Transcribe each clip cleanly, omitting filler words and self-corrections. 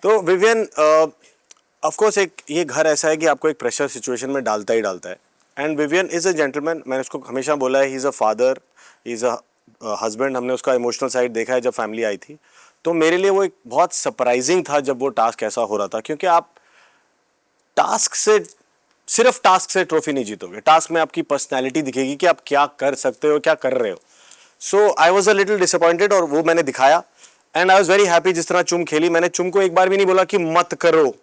तो Vivian, of course एक ये घर ऐसा है कि आपको एक प्रेशर सिचुएशन में डालता ही डालता है। And Vivian is a gentleman. मैंने उसको हमेशा बोला है, he is a father, he is a husband. हमने उसका इमोशनल साइड देखा है जब फैमिली आई थी। तो मेरे लिए वो एक बहुत सरप्राइजिंग था जब वो टास्क ऐसा हो रहा था, क्योंकि आप टास्क से, सिर्फ टास्क से ट्रॉफी नहीं जीतोगे। टास्क में आपकी पर्सनैलिटी दिखेगी कि आप क्या कर सकते हो, क्या कर रहे हो। So I was a little disappointed, और वो मैंने दिखाया। And I was very happy जिस तरह चुम खेली। मैंने चुम को एक बार भी नहीं बोला कि मत करो,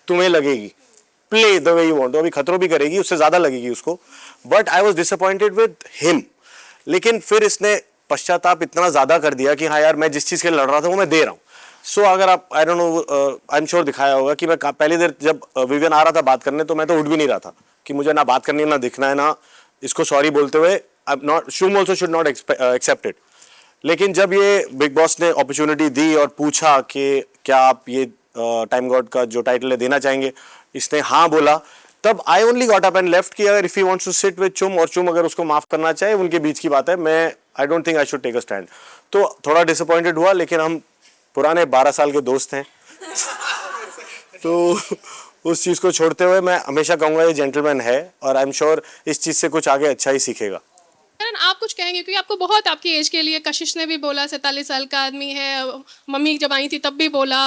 तुम्हें लगेगी, play the way you want. अभी खतरों भी करेगी, उससे ज्यादा लगेगी उसको। But I was disappointed with him. लेकिन फिर इसने पश्चाताप इतना ज्यादा कर दिया कि हाँ यार, मैं जिस चीज के लिए लड़ रहा था वो मैं दे रहा हूँ। सो अगर आप, I don't know, I am sure दिखाया होगा कि मैं पहली देर जब विवियन आ रहा था बात करने, तो मैं तो उठ भी नहीं रहा था कि मुझे ना बात करनी है, ना दिखना है, ना इसको सॉरी बोलते हुए। आई एम नॉट, शुम also should not accept it. लेकिन जब ये बिग बॉस ने अपॉर्चुनिटी दी और पूछा कि क्या आप ये टाइम गॉड का जो टाइटल है देना चाहेंगे, इसने हाँ बोला, तब I only got up and left कि अगर if he wants to sit with Chum, और चुम अगर उसको माफ करना चाहे, उनके बीच की बात है। मैं I don't think I should take a stand. तो थोड़ा डिसअपॉइंटेड हुआ, लेकिन हम पुराने 12 साल के दोस्त हैं। तो उस चीज़ को छोड़ते हुए मैं हमेशा कहूँगा ये जेंटलमैन है, और आई एम श्योर इस चीज़ से कुछ आगे अच्छा ही सीखेगा। करण, आप कुछ कहेंगे? क्योंकि आपको बहुत आपकी एज के लिए कशिश ने भी बोला, 47 साल का आदमी है, मम्मी जब आई थी तब भी बोला।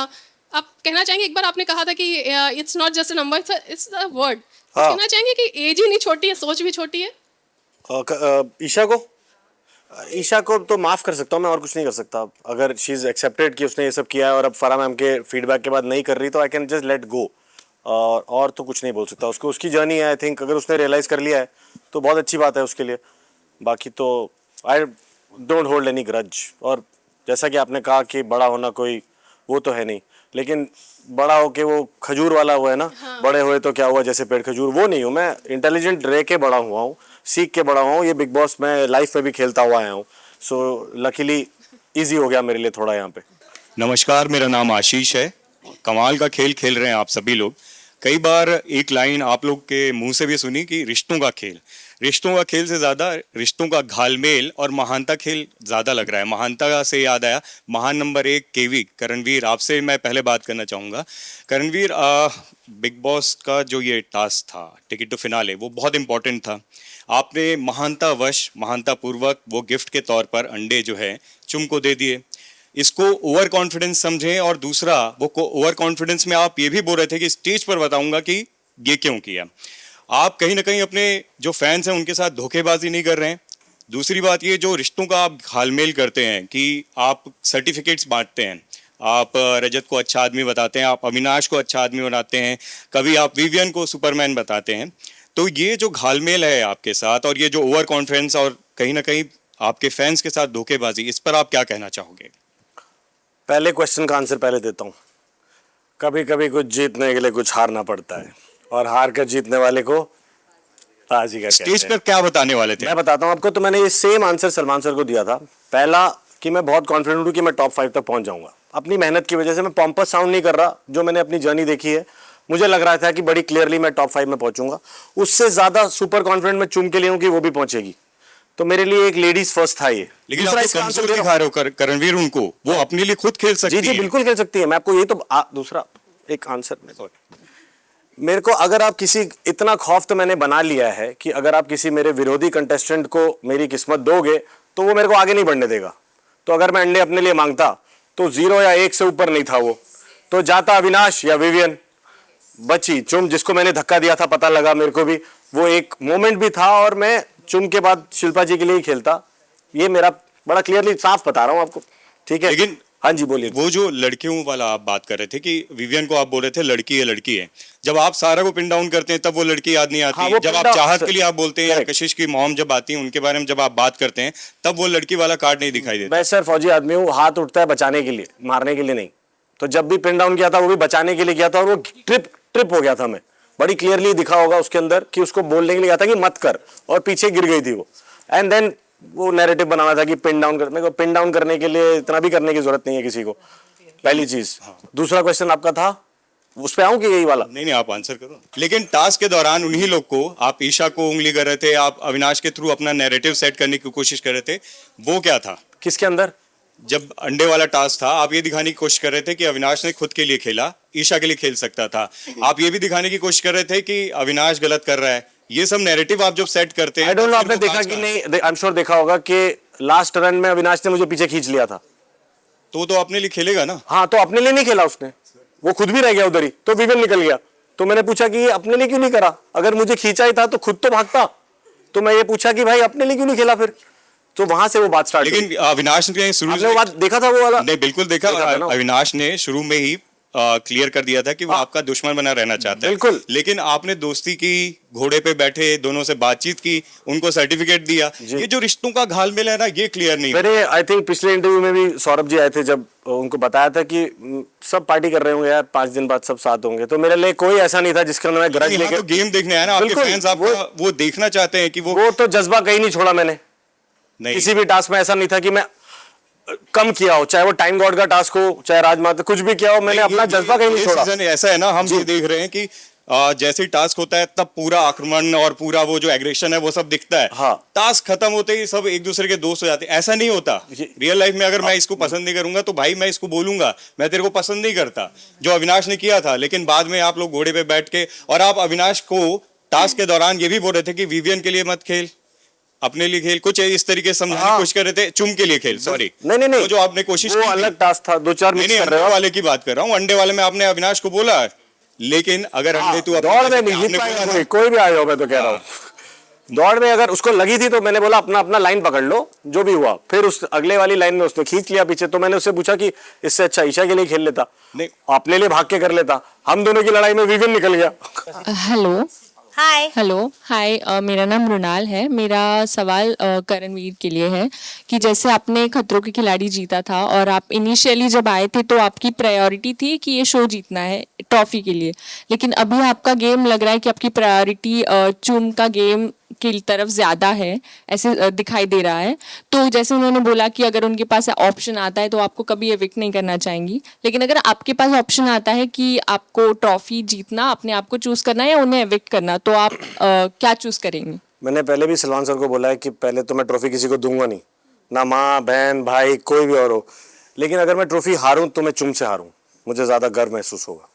आप कहना चाहेंगे, एक बार आपने कहा था कि it's not just a number, it's a word. हाँ। कहना चाहेंगे कि एज ही नहीं छोटी है, सोच भी छोटी है। ईशा को तो माफ कर सकता हूँ मैं, और कुछ नहीं कर सकता। अगर शी इज एक्सेप्टेड कि उसने ये सब किया है, और अब फराह मैम के फीडबैक के बाद नहीं कर रही, तो I can just let go. और तो कुछ नहीं बोल सकता। उसको उसकी जर्नी है। आई थिंक अगर उसने रियलाइज कर लिया है तो बहुत अच्छी बात है उसके लिए। बाकी तो I don't hold any grudge. और जैसा कि आपने कहा कि बड़ा होना कोई वो तो है नहीं, लेकिन बड़ा हो के वो खजूर वाला हुआ है ना। हाँ। बड़े हुए तो क्या हुआ, जैसे पेड़ खजूर, वो नहीं हूँ मैं। इंटेलिजेंट रह के बड़ा हुआ हूँ, सीख के बड़ा हुआ हूँ। ये बिग बॉस मैं लाइफ में भी खेलता हुआ आया हूँ। सो लकीली ईजी हो गया मेरे लिए थोड़ा यहाँ पे। नमस्कार, मेरा नाम आशीष है। कमाल का खेल खेल रहे हैं आप सभी लोग। कई बार एक लाइन आप लोग के मुंह से भी सुनी कि रिश्तों का खेल। रिश्तों का खेल से ज़्यादा रिश्तों का घालमेल और महानता खेल ज़्यादा लग रहा है। महानता से याद आया, महान नंबर 1 केवी करणवीर, आपसे मैं पहले बात करना चाहूँगा। करणवीर, बिग बॉस का जो ये टास्क था टिकट टू फिनाले, वो बहुत इंपॉर्टेंट था। आपने महानतावश, महानतापूर्वक वो गिफ्ट के तौर पर अंडे जो है चुम को दे दिए। इसको ओवर कॉन्फिडेंस समझें, और दूसरा वो ओवर कॉन्फिडेंस में आप ये भी बोल रहे थे कि स्टेज पर बताऊंगा कि ये क्यों किया। आप कहीं ना कहीं अपने जो फैंस हैं उनके साथ धोखेबाजी नहीं कर रहे हैं। दूसरी बात ये, जो रिश्तों का आप घालमेल करते हैं कि आप सर्टिफिकेट्स बांटते हैं, आप रजत को अच्छा आदमी बताते हैं, आप अविनाश को अच्छा आदमी बनाते हैं, कभी आप विवियन को सुपरमैन बताते हैं। तो ये जो घालमेल है आपके साथ, और ये जो ओवर कॉन्फिडेंस और कहीं ना कहीं आपके फैंस के साथ धोखेबाजी, इस पर आप क्या कहना चाहोगे? पहले क्वेश्चन का आंसर पहले देता हूँ। कभी कभी कुछ जीतने के लिए कुछ हारना पड़ता है, और हार कर जीतने वाले को ताजी का कहते हैं। स्टेज पर क्या बताने वाले थे? मैं बताता हूँ आपको। तो मैंने ये सेम आंसर सलमान सर को दिया था। पहला कि मैं बहुत कॉन्फिडेंट हूँ कि मैं टॉप 5 तक पहुंच जाऊंगा। अपनी मेहनत की वजह से मैं पॉम्पस साउंड नहीं कर रहा। जो मैंने अपनी जर्नी देखी है, मुझे लग रहा था कि बड़ी क्लियरली मैं टॉप 5 में पहुंचूंगा। उससे ज्यादा सुपर कॉन्फिडेंट मैं चुम के लिए हूँ कि वो भी पहुंचेगी। तो मेरे लिए एक लेडीज फर्स्ट था ये। लेकिन आप तो कमजोर दिखा रहे हो करणवीर उनको, वो अपने लिए खुद खेल सकती है। जी जी बिल्कुल खेल सकती है। मैं आपको यही तो दूसरा एक आंसर में, मेरे को अगर आप किसी, इतना खौफ तो मैंने बना लिया है कि अगर आप किसी मेरे विरोधी कंटेस्टेंट को मेरी किस्मत दोगे तो वो मेरे को आगे नहीं बढ़ने देगा। तो अगर मैं अंडे अपने लिए मांगता तो 0 या 1 से ऊपर नहीं था वो, तो जाता अविनाश या विवियन। बची चुम, जिसको मैंने धक्का दिया था, पता लगा मेरे को भी, वो एक मोमेंट भी था, और मैं चुम के बाद शिल्पा जी के लिए ही खेलता। ये मेरा बड़ा क्लियरली साफ बता रहा हूँ आपको, ठीक है? लेकिन हाँ जी बोलिए। वो जो लड़कियों वाला आप बात कर रहे थे कि विवियन को आप बोल रहे थे लड़की है लड़की है, जब आप सारा को पिन डाउन करते हैं तब वो लड़की याद नहीं आती। हाँ, जब आप चाहत के लिए आप बोलते हैं, या कशिश की मॉम जब आती है उनके बारे में जब आप बात करते हैं, तब वो लड़की वाला कार्ड नहीं दिखाई देता। मैं सर फौजी आदमी हूँ, हाथ उठता है बचाने के लिए, मारने के लिए नहीं। तो जब भी पिन डाउन किया था वो भी बचाने के लिए किया था, और वो ट्रिप हो गया था। मैं बड़ी क्लियरली दिखा होगा उसके अंदर कि उसको बोलने के लिए था कि मत कर, और पीछे गिर गई थी वो। एंड देन वो नैरेटिव बनाना था कि पिन डाउन कर। मेरे को पिन डाउन करने के लिए इतना भी करने की जरूरत नहीं है किसी को, पहली चीज। दूसरा क्वेश्चन आपका था, उस पे आऊं कि यही वाला? नहीं आप आंसर करो। लेकिन टास्क के दौरान उन्हीं लोग को, आप ईशा को उंगली कर रहे थे, आप अविनाश के थ्रू अपना नैरेटिव सेट करने की कोशिश कर रहे थे, वो क्या था? किसके अंदर? जब अंडे वाला टास्क था आप ये दिखाने की कोशिश कर रहे थे कि अविनाश ने खुद के लिए खेला, ईशा के लिए खेल सकता था। आप ये भी दिखाने की कोशिश कर रहे थे कि अविनाश गलत कर रहा है। ये सब नैरेटिव आप जब सेट करते हैं आई डोंट नो, तो आपने फिर वो देखा काज कि का- नहीं, आई एम श्योर देखा होगा कि लास्ट रन में अविनाश ने मुझे पीछे खींच लिया था। तो अपने लिए खेलेगा ना। हाँ, तो अपने लिए नहीं खेला उसने, वो खुद भी रह गया उधर ही, तो विवियन निकल गया। तो मैंने पूछा कि ये अपने लिए क्यों नहीं करा, अगर मुझे खींचा ही था तो खुद तो भागता। तो मैं ये पूछा कि भाई अपने लिए क्यों नहीं खेला फिर, तो वहां से वो बात स्टार्ट हुई। लेकिन अविनाश ने शुरू आपने वो बात देखा था वो वाला? नहीं, बिल्कुल देखा। देखा था ना? और अविनाश ने शुरू में ही क्लियर कर दिया था कि वो आपका दुश्मन बना रहना चाहता है। बिल्कुल। लेकिन आपने दोस्ती की, घोड़े पे बैठे, दोनों से बातचीत की, उनको सर्टिफिकेट दिया। ये जो रिश्तों का घालमेल है ना, ये क्लियर नहीं। मैंने आई थिंक पिछले इंटरव्यू में भी सौरभ जी आए थे, जब उनको बताया था कि सब पार्टी कर रहे होंगे यार, 5 दिन बाद सब साथ होंगे, तो मेरे लिए कोई ऐसा नहीं था जिसके अंदर मैं ग्रज यहाँ लेके। तो गेम देखने आया ना, आपके बिल्कुल, फैंस आपका वो देखना चाहते हैं कि वो तो जज्बा कहीं नहीं छोड़ा मैंने। नहीं। किसी भी टास्क में ऐसा नहीं था कि मैं कम किया हो, चाहे वो टाइम गॉड का टास्क हो, चाहे राजमाता, कुछ भी किया हो, मैंने अपना जज्बा कहीं नहीं छोड़ा। सीजन ऐसा है ना, हम ये देख रहे हैं कि जैसे ही टास्क होता है तब पूरा आक्रमण और पूरा वो जो एग्रेशन है वो सब दिखता है। हाँ। टास्क खत्म होते ही सब एक दूसरे के दोस्त हो जाते हैं। ऐसा नहीं होता रियल लाइफ में। अगर मैं इसको पसंद नहीं करूंगा तो भाई मैं इसको बोलूंगा मैं तेरे को पसंद नहीं करता, जो अविनाश ने किया था। लेकिन बाद में आप लोग घोड़े पे बैठ के, और आप अविनाश को टास्क के दौरान ये भी बोल रहे थे कि विवियन के लिए मत खेल, अपने लिए खेल, कुछ इस तरीके से समझाने की कोशिश कर रहे थे। चुम के लिए खेल, सॉरी। नहीं, वो जो आपने कोशिश वो की थी। अलग टास्क था, 2-4 नहीं मिक्स नहीं, कर अंडे रहे हो। वाले की बात कर रहा हूँ। अंडे वाले में आपने अविनाश को बोला, लेकिन अगर अंडे तू अपने दौड़ में आपने नहीं जीत बोला पाएगा था- कोई भी आया हो, मैं तो कह रहा हूँ। दौड़ में अगर उसको लगी थी तो मैंने बोला अपना अपना लाइन पकड़ लो, जो भी हुआ। फिर उस अगले वाली लाइन में उसने खींच लिया पीछे, तो मैंने उससे पूछा कि इससे अच्छा ईशा के लिए खेल लेता, नहीं। अपने लिए भाग के कर लेता। हम दोनों की लड़ाई में विवियन निकल गया। Hello hi. हाय, मेरा नाम मृणाल है। मेरा सवाल करणवीर के लिए है कि जैसे आपने खतरों के खिलाड़ी जीता था और आप इनिशियली जब आए थे तो आपकी प्रायोरिटी थी कि ये शो जीतना है ट्रॉफी के लिए, लेकिन अभी आपका गेम लग रहा है कि आपकी प्रायोरिटी चुम का गेम की तरफ ज़्यादा है, ऐसे दिखाई दे रहा है। तो जैसे उन्होंने बोला कि अगर उनके पास ऑप्शन आता है तो आपको कभी एविक्ट नहीं करना चाहेंगी, लेकिन अगर आपके पास ऑप्शन आता है कि आपको ट्रॉफी जीतना, अपने आप को चूज करना है या उन्हें एविक्ट करना, तो आप क्या चूज करेंगे? मैंने पहले भी सलमान सर को बोला है कि पहले तो मैं ट्रॉफी किसी को दूंगा नहीं, ना माँ बहन भाई कोई भी और हो, लेकिन अगर मैं ट्रॉफी हारूं तो मैं चुम से हारूं, मुझे ज्यादा गर्व महसूस होगा।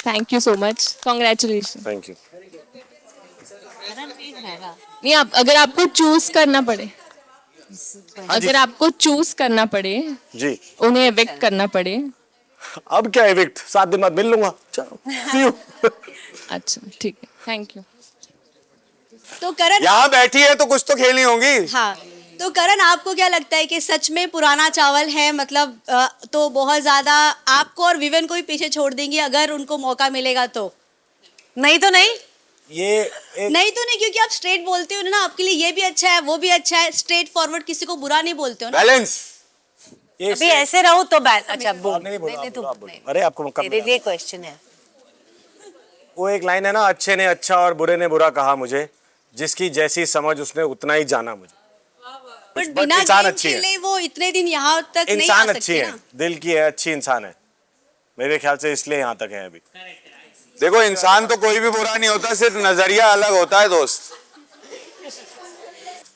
Thank you so much, congratulation. Thank you. नहीं, आप अगर आपको चूज करना पड़े, अगर आपको चूज करना पड़े, जी, उन्हें एविक्ट करना पड़े, अब क्या एविक्ट, 7 दिन बाद मिल लूंगा। चलो, see you। अच्छा ठीक है, थैंक यू। तो करण, यहाँ बैठी है तो कुछ तो खेलनी होगी। हाँ, तो करण आपको क्या लगता है कि सच में पुराना चावल है, मतलब तो बहुत ज्यादा आपको और विवेन को भी पीछे छोड़ देंगी अगर उनको मौका मिलेगा तो? नहीं तो नहीं। ये एक नहीं तो नहीं, क्योंकि आप स्ट्रेट बोलते हो ना, आपके लिए ये भी अच्छा है वो भी अच्छा है, स्ट्रेट फॉरवर्ड, किसी को बुरा नहीं बोलते हो ना। बैलेंस। ये अभी ऐसे रहूं तो अच्छा बोल। आपने नहीं बोला, नहीं, आप तू बोलो, आप बोल। बोलो। अरे आपको कब तेरे लिए क्वेश्चन है। वो एक लाइन है ना, अच्छे ने अच्छा और बुरे ने बुरा कहा मुझे, जिसकी जैसी समझ उसने उतना ही जाना मुझे। बट but बिना इंसान गेम अच्छी है। खेले वो इतने दिन यहाँ तक नहीं आ इंसान अच्छी सकते है, ना। दिल की है, अच्छी इंसान है मेरे ख्याल से, इसलिए यहाँ तक है अभी। देखो इंसान तो कोई भी बुरा नहीं होता, सिर्फ नजरिया अलग होता है दोस्त।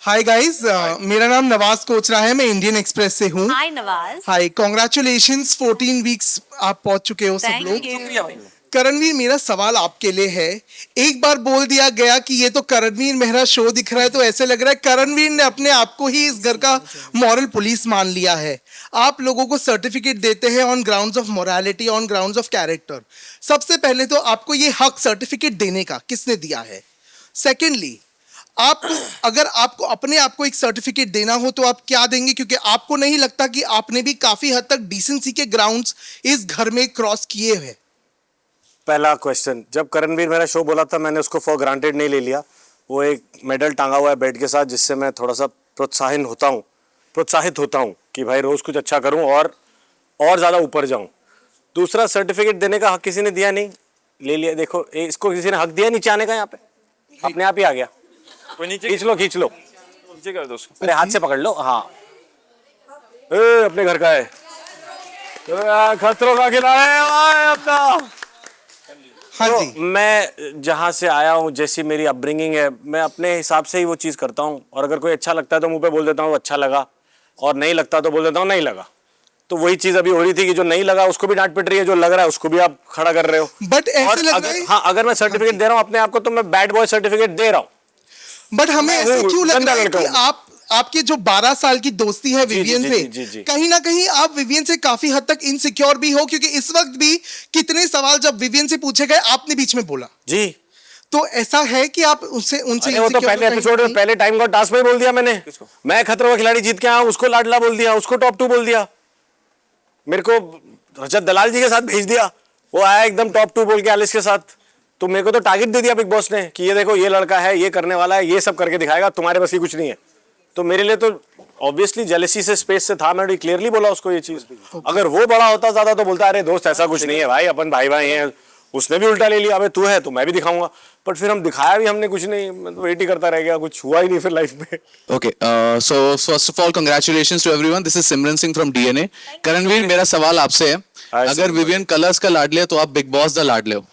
हाय गाइस, मेरा नाम नवाज कोचरा है, मैं इंडियन एक्सप्रेस से हूँ। हाय नवाज। हाय, कॉन्ग्रेचुलेशंस, 14 वीक्स आप पहुंच चुके हो सब थैंक लोग। यू। करणवीर, मेरा सवाल आपके लिए है। एक बार बोल दिया गया कि ये तो करणवीर मेहरा शो दिख रहा है, तो ऐसे लग रहा है करणवीर ने अपने आप को ही इस घर का मॉरल पुलिस मान लिया है। आप लोगों को सर्टिफिकेट देते हैं on grounds of morality, on grounds of character. सबसे पहले तो आपको ये हक सर्टिफिकेट देने का किसने दिया है? सेकेंडली, आपको अगर आपको अपने आप को एक सर्टिफिकेट देना हो तो आप क्या देंगे? क्योंकि आपको नहीं लगता कि आपने भी काफी हद तक डिसेंसी के ग्राउंड्स इस घर में क्रॉस किए हैं? पहला क्वेश्चन, जब करणवीर मेरा शो बोला था मैंने उसको फॉर ग्रांटेड नहीं ले लिया। वो एक मेडल टांगा हुआ है बेड के साथ, जिससे मैं थोड़ा सा प्रोत्साहित होता हूँ कि भाई रोज कुछ अच्छा करूँ और ज़्यादा ऊपर जाऊँ। दूसरा, सर्टिफिकेट देने का हक किसी ने दिया नहीं, ले लिया। देखो इसको किसी ने हक दिया नीचे आने का, यहाँ पे अपने आप ही आ गया। खींच लो नीचे कर दो उसको, अरे हाथ से पकड़ लो। हाँ, अपने घर का है, खतरों का खिलाड़ी है अपना। हाँ तो जी। मैं जहाँ से आया हूँ, जैसी मेरी अपब्रिंगिंग है, मैं अपने हिसाब से ही वो चीज़ करता हूँ, और अगर कोई अच्छा लगता है तो मुंह पे बोल देता हूँ अच्छा लगा, और नहीं लगता तो बोल देता हूँ नहीं लगा। तो वही चीज अभी हो रही थी कि जो नहीं लगा उसको भी डांट पिट रही है, जो लग रहा है उसको भी आप खड़ा कर रहे हो। बट ऐसे और लग रहा अगर है, हाँ अगर मैं सर्टिफिकेट दे रहा हूँ अपने आप को तो मैं बैड बॉय सर्टिफिकेट दे रहा हूँ। बट हमें ऐसा हूँ, क्यों लग गंदा रहा है लड़का कि हूँ। आपकी जो 12 साल की दोस्ती है जी, विवियन जी, से, जी, जी, जी। कहीं ना कहीं आप विवियन से काफी हद तक इनसिक्योर भी हो, क्योंकि इस वक्त भी कितने सवाल जब विवियन से पूछे गए आपने बीच में बोला। जी तो ऐसा है कि आप उनसे अरे वो तो insecure पहले हो कहीं एपिसोड ना में पहले टाइम का टास्क में ही बोल दिया मैंने। मैं खतरों का खिलाड़ी जीत के आया हूं, उसको लाडला बोल दिया, उसको टॉप 2 बोल दिया, मेरे को रजत दलाल जी के साथ भेज दिया, वो आया एकदम टॉप 2 बोल के एलिस के साथ। तो मेरे को तो टारगेट दे दिया बिग बॉस ने कि ये देखो ये लड़का है, ये करने वाला है, ये सब करके दिखाएगा, तुम्हारे बस की कुछ नहीं है। तो मेरे लिए तो ऑब्वियसली जेलेसी से स्पेस से था, मैंने क्लियरली बोला उसको ये चीज। अगर वो बड़ा होता ज्यादा तो बोलता अरे दोस्त ऐसा कुछ नहीं है भाई, अपन भाई भाई हैं। उसने भी उल्टा ले लिया, अबे तू है तो मैं भी दिखाऊंगा। बट फिर हम दिखाया भी हमने कुछ नहीं, मैं तो वेट ही करता रह गया, कुछ हुआ ही नहीं फिर लाइफ में। Okay, so first of all, congratulations to everyone. This is Simran Singh from DNA. Karanvir, मेरा सवाल आपसे है, Hi, अगर Simran. विवियन कलर्स का लाडले तो आप बिग बॉस दा लाडले हो,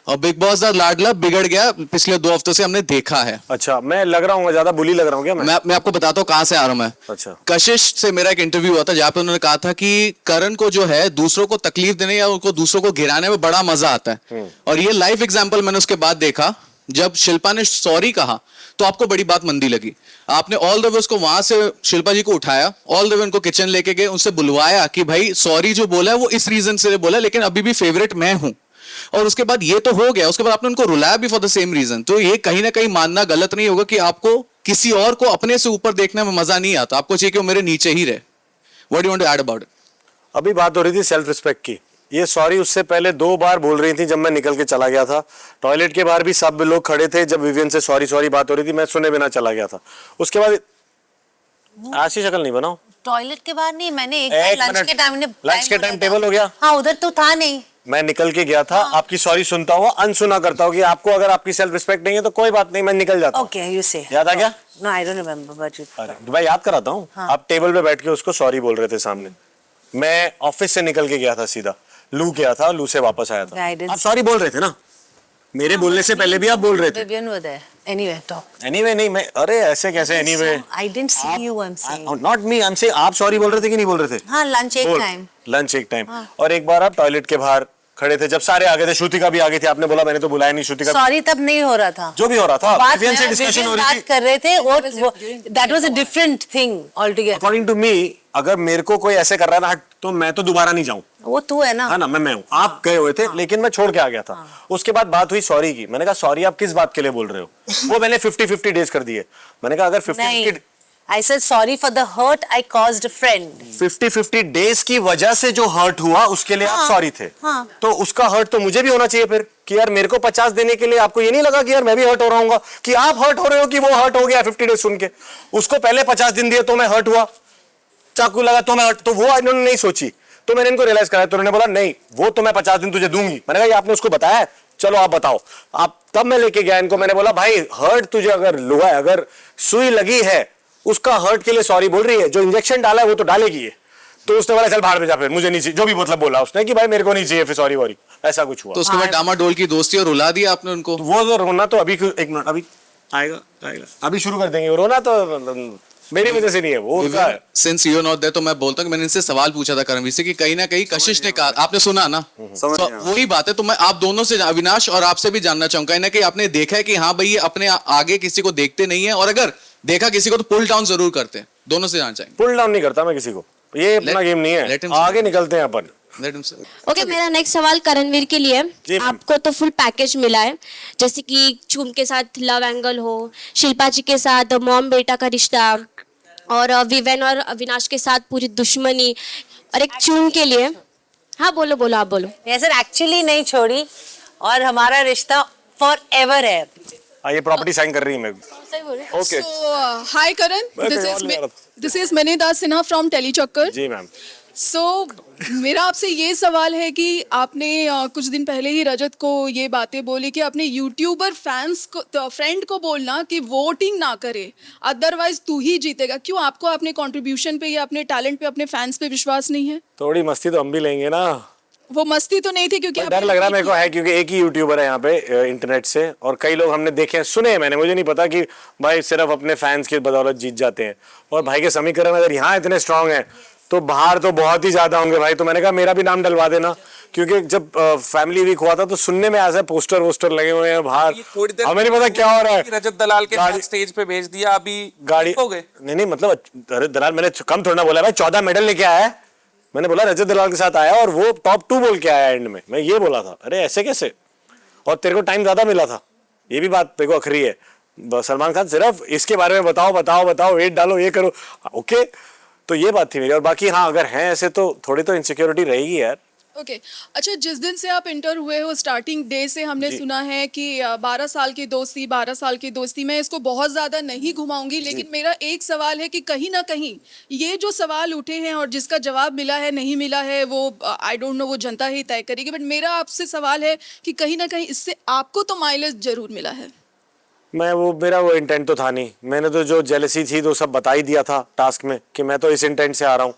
और बिग बॉस दा लाडला बिगड़ गया पिछले 2 हफ्तों से हमने देखा है। अच्छा मैं लग रहा हूँ ज्यादा बुली लग रहा हूँ क्या मैं आपको बताता हूँ कहाँ से आ रहा हूँ मैं। अच्छा। कशिश से मेरा एक इंटरव्यू हुआ था जहाँ पे उन्होंने कहा था कि करण को जो है दूसरों को तकलीफ देने या उनको दूसरों को गिराने में बड़ा मजा आता है, और ये लाइव एग्जाम्पल मैंने उसके बाद देखा। जब शिल्पा ने सॉरी कहा तो आपको बड़ी बात मंदी लगी, आपने ऑल द वे उसको वहां से शिल्पा जी को उठाया, ऑल द वे उनको किचन लेके गए, उनसे बुलवाया कि भाई सॉरी जो बोला है वो इस रीजन से बोला, लेकिन अभी भी फेवरेट मैं हूं। और उसके बाद ये तो हो गया, उसके बाद आपने उनको रुलाया भी फॉर द सेम रीजन। तो ये कहीं ना कहीं मानना गलत नहीं होगा कि आपको किसी और को अपने से ऊपर देखने में मजा नहीं आता, आपको चाहिए कि वो मेरे नीचे ही रहे। What do want to add about it? अभी बात हो रही थी सेल्फ रिस्पेक्ट की, ये सॉरी उससे पहले 2 बार बोल रही थी जब मैं निकल के चला गया था। टॉयलेट के बाहर भी सब लोग खड़े थे जब विवियन से सॉरी सॉरी बात हो रही थी, मैं सुने बिना चला गया था। उसके बाद ऐसी शक्ल नहीं बनाओ। टॉयलेट के बाहर नहीं, मैंने एक लंच मिनट, के टाइम लंच के टाइम टेबल हो गया। हाँ उधर तो था नहीं। मैं निकल के गया था, आपकी सॉरी सुनता हुआ अनसुना करता हूँ कि आपको अगर आपकी सेल्फ रिस्पेक्ट नहीं है तो कोई बात नहीं, मैं निकल जाता हूँ। ओके यू से याद आ गया? No I don't remember but अरे भाई याद कराता हूँ। आप टेबल पे बैठ के उसको सॉरी बोल रहे थे सामने, मैं ऑफिस से निकल के गया था सीधा, लू गया था, लू से वापस आया था, Guidance. आप सॉरी बोल रहे थे ना, मेरे बोलने से पहले भी आप बोल रहे थे। Vivian were there anyway talk anyway नहीं, मैं अरे ऐसे कैसे anyway, I didn't see you I am saying not me, I am saying आप सॉरी बोल रहे थे कि नहीं बोल रहे थे? हाँ लंच एक टाइम लंच एक टाइम। और एक बार आप टॉयलेट के बाहर खड़े थे जब सारे आ गए थे, श्रुतिका भी आ गई थी, आपने बोला मैंने तो बुलाया नहीं श्रुतिका। सॉरी तब नहीं हो रहा था, जो भी हो रहा था बात विवियन से डिस्कशन हो रही थी, बात कर रहे थे, और that was a different thing altogether. According to me अगर मेरे को कोई ऐसे कर रहा है ना हट, तो मैं तो दोबारा नहीं जाऊं। वो तू है ना। हाँ ना, मैं हूँ, आप गए हुए थे लेकिन मैं छोड़ के आ गया था। उसके बाद बात हुई सॉरी की, मैंने कहा सॉरी आप किस बात के लिए बोल रहे हो? वो मैंने 50-50 डेज कर दिए। मैंने कहा अगर 50-50 I said sorry for the hurt I caused a friend. 50-50 days की वजह से जो हर्ट हुआ उसके लिए आप सॉरी थे, तो उसका हर्ट तो मुझे भी होना चाहिए फिर कि यार मेरे को 50 देने के लिए आपको ये नहीं लगा कि यार मैं भी हर्ट हो रहा हूँ, कि आप हर्ट हो रहे हो कि वो हर्ट हो गया 50 डेज सुन के। उसको पहले 50 दिन दिए तो मैं हर्ट हुआ, चाकू लगा तो मैं हर्ट, तो वो इन्होंने नहीं सोची, तो मैंने इनको रियलाइज कराया, तो उन्होंने बोला नहीं वो तो मैं 50 दिन तुझे दूंगी। मैंने कहा ये आपने उसको बताया, चलो आप बताओ। आप तब मैं लेके गया इनको, मैंने बोला भाई हर्ट तुझे अगर लुआ है, अगर सुई लगी है उसका हर्ट के लिए सॉरी बोल रही है, जो इंजेक्शन डाला है वो तो डालेगी है। तो उसने बोला चल बाहर में जा, फिर मुझे नहीं चाहिए, जो भी मतलब बोला उसने कि भाई मेरे को नहीं चाहिए फिर सॉरी वॉरी, ऐसा कुछ हुआ। तो उसके बाद डामाडोल की दोस्ती और रुला दिया आपने उनको। तो वो तो रोना तो अभी एक मिनट, अभी आएगा आएगा, अभी शुरू कर देंगे। रोना तो मेरी वजह से नहीं है, वो उसका है। सिंस यू नॉट देयर, तो मैं बोलता हूँ कि मैंने इनसे सवाल पूछा था करणवीर से कि कहीं ना कहीं कशिश ने कहा, आपने सुना ना, तो वही बात है। तो मैं आप दोनों से, अविनाश और आपसे भी जानना चाहूंगा, कहीं ना कहीं आपने देखा है कि हाँ भाई ये अपने आगे किसी को देखते नहीं है, और अगर देखा किसी को तो पुल डाउन जरूर करते हैं। दोनों से जानना चाहेंगे। पुल डाउन नहीं करता मैं किसी को, ये अपना गेम नहीं let है, him आगे निकलते हैं अपन। ओके मेरा नेक्स्ट सवाल करणवीर के लिए। जी, मैम। आपको तो फुल पैकेज मिला है, जैसे कि चूम के साथ लव एंगल हो, शिल्पा जी के साथ मॉम बेटा का रिश्ता, और विवेन और अविनाश के साथ पूरी दुश्मनी, और एक चूम के लिए। हाँ बोलो बोलो, आप बोलो। सर एक्चुअली नहीं छोड़ी, और हमारा रिश्ता फॉर एवर है। ये प्रॉपर्टी साइन कर रही है मैं। Okay hi Karan, this is Manidas Sinha from Tellychakkar. जी मैम। सो मेरा आपसे ये सवाल है कि आपने कुछ दिन पहले ही रजत को ये बातें बोली कि अपने यूट्यूबर फैंस को, फ्रेंड को बोलना कि वोटिंग ना करे, अदरवाइज तू ही जीतेगा। क्यों आपको अपने कंट्रीब्यूशन पे या अपने टैलेंट पे, अपने फैंस पे विश्वास नहीं है? थोड़ी मस्ती तो हम भी लेंगे ना, वो मस्ती तो नहीं थी क्योंकि डर लग रहा मेरे को है क्योंकि एक ही यूट्यूबर है यहाँ पे इंटरनेट से, और कई लोग हमने देखे हैं, सुने हैं मैंने, मुझे नहीं पता कि भाई सिर्फ अपने फैंस की बदौलत जीत जाते हैं। और भाई के समीकरण अगर यहाँ इतने स्ट्रांग हैं तो बाहर तो बहुत ही ज्यादा होंगे भाई। तो मैंने कहा मेरा भी नाम डलवा देना, क्योंकि जब फैमिली वीक हुआ था तो सुनने में ऐसे पोस्टर वोस्टर लगे हुए हैं बाहर, हमें नहीं पता क्या हो रहा है। रजत दलाल के साथ स्टेज पे भेज दिया, अभी गाड़ी हो गए। नहीं मतलब रजत दलाल मैंने कम थोड़ा ना बोला भाई, 14 मेडल लेके आया है, मैंने बोला रजत दलाल के साथ आया और वो टॉप 2 बोल के आया एंड में, मैं ये बोला था। अरे ऐसे कैसे, और तेरे को टाइम ज्यादा मिला था, ये भी बात तेरे को अखरी है। सलमान खान सिर्फ इसके बारे में बताओ बताओ बताओ, वेट डालो, ये करो, ओके। तो ये बात थी मेरी। और बाकी हाँ, अगर हैं ऐसे तो थोड़ी तो इनसिक्योरिटी रहेगी यार। ओके अच्छा, जिस दिन से आप इंटर हुए हो, स्टार्टिंग डे से हमने सुना है कि 12 साल की दोस्ती, 12 साल की दोस्ती, मैं इसको बहुत ज़्यादा नहीं घुमाऊंगी, लेकिन मेरा एक सवाल है कि कहीं ना कहीं ये जो सवाल उठे हैं और जिसका जवाब मिला है नहीं मिला है वो आई डोंट नो, वो जनता ही तय करेगी, बट मेरा आपसे सवाल है कि कहीं ना कहीं इससे आपको तो माइलेज जरूर मिला है। मेरा वो इंटेंट तो था नहीं, मैंने तो जो जेलसी थी तो सब बता ही दिया था टास्क में कि मैं तो इस इंटेंट से आ रहा हूँ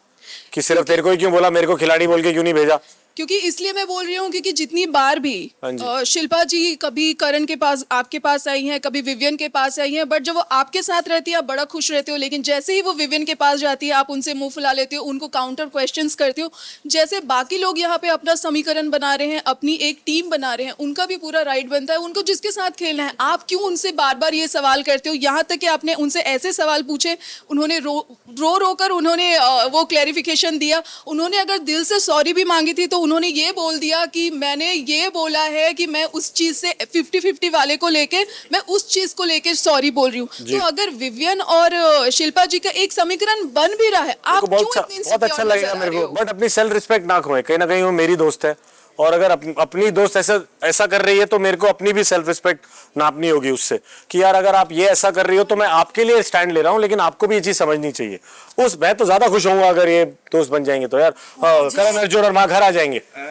कि सिर्फ तेरे को ही क्यों बोला, मेरे को खिलाड़ी बोल के क्यों नहीं भेजा। क्योंकि इसलिए मैं बोल रही हूँ क्योंकि जितनी बार भी हाँ शिल्पा जी कभी करण के पास, आपके पास आई हैं, कभी विवियन के पास आई हैं, बट जब वो आपके साथ रहती है आप बड़ा खुश रहते हो, लेकिन जैसे ही वो विवियन के पास जाती है आप उनसे मुंह फुला लेते हो, उनको काउंटर क्वेश्चंस करते हो। जैसे बाकी लोग यहाँ पे अपना समीकरण बना रहे हैं, अपनी एक टीम बना रहे हैं, उनका भी पूरा राइट बनता है उनको जिसके साथ खेलना है। आप क्यों उनसे बार बार ये सवाल करते हो? यहाँ तक कि आपने उनसे ऐसे सवाल पूछे, उन्होंने रो कर उन्होंने वो क्लैरिफिकेशन दिया। उन्होंने अगर दिल से सॉरी भी मांगी थी तो उन्होंने ये बोल दिया कि मैंने ये बोला है कि मैं उस चीज से 50-50 वाले को लेकर, मैं उस चीज को लेकर सॉरी बोल रही हूँ। तो अगर विवियन और शिल्पा जी का एक समीकरण बन भी रहा है, आप क्यों इतनी बहुत अच्छा लगेगा मेरे को, बट अपनी सेल्फ रिस्पेक्ट ना खोए। कहीं ना कहीं वो मेरी दोस्त है, और अगर अपनी दोस्त ऐसा कर रही है तो मेरे को अपनी भी सेल्फ रिस्पेक्ट नापनी होगी उससे कि यार अगर आप ये ऐसा कर रही हो तो मैं आपके लिए स्टैंड ले रहा हूँ, लेकिन आपको भी ये चीज समझनी चाहिए। मैं तो ज्यादा खुश होऊंगा अगर ये दोस्त बन जाएंगे तो यार, करण अर्जुन और माँ घर आ जाएंगे।